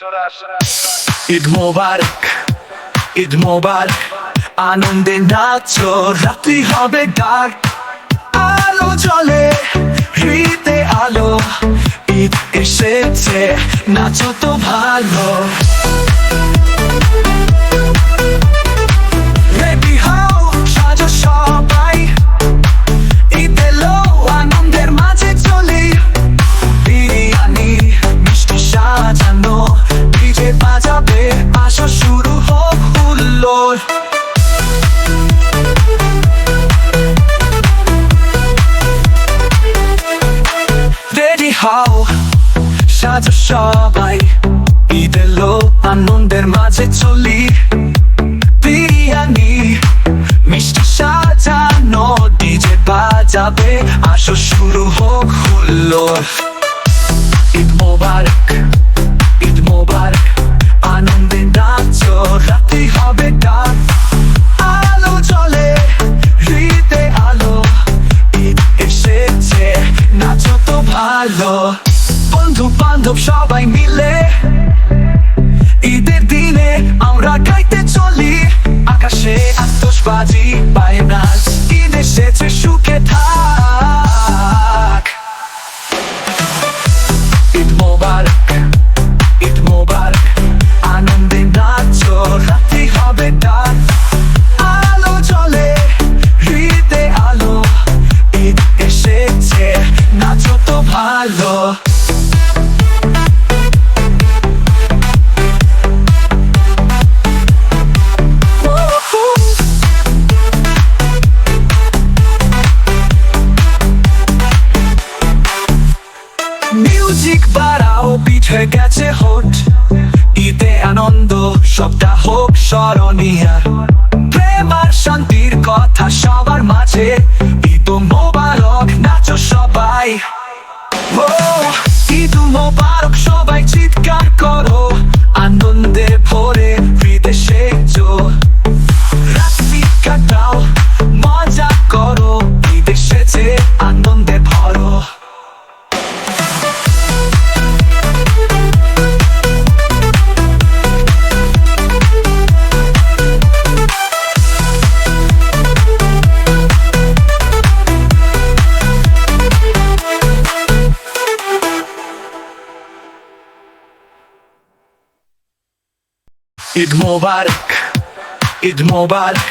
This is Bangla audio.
ঈদ মোবারক, ঈদ মোবারক, আনন্দে নাচো, রাত্রি হবে ডাক, আলো জ্বলে, হৃদে আলো, ঈদ এসেছে, নাচো তো ভালো। রেডি হও, সাজো সবাই, ঈদ এলো, আনন্দের মাঝে চলি, বিরিয়ানি মিষ্টি সাজানো, ডিজে বাজাবে, আসো শুরু হোক হুল্লোড়। রেডি হও, সাজো সবাই, ঈদ এলো, আনন্দের মাঝে চলি, বিরিয়ানি মিষ্টি সাজানো, ডিজে বাজাবে, আসো শুরু হোক হুল্লোড়। ঈদ মোবারক, ঈদ মোবারক, আনন্দে নাচো, রাত্রি হবে ডাক, আলো জ্বলে, হৃদে আলো, ঈদ এসেছে, নাচো তো ভালো। বন্ধু বান্ধব সবাই মিলে ঈদের দিনে আমরা গাইতে চলি, আকাশে আতশবাজি পায়ে নাচ, ঈদ এসেছে, সুখে থাক। ঈদ মোবারক, ঈদ মোবারক, আনন্দে নাচো, রাত্রি হবে ডাক, আলো জ্বলে, হৃদে আলো, ঈদ এসেছে, নাচো তো ভালো। মিউজিক বাড়াও, বিট হয়ে গেছে হোট, ঈদে আনন্দ, সবটা হোক স্মরণীয়, প্রেম আর শান্তির কথা সবার মাঝে, ঈদ মোবারক, নাচো সবাই। ও ঈদ মোবারক, সবাই চিৎকার করো, আনন্দে ভরে হৃদয় সেজো, রাত্রি কাটাও, মজা করো, ঈদ এসেছে, আনন্দে ভরো। ঈদ মোবারক, ঈদ মোবারক,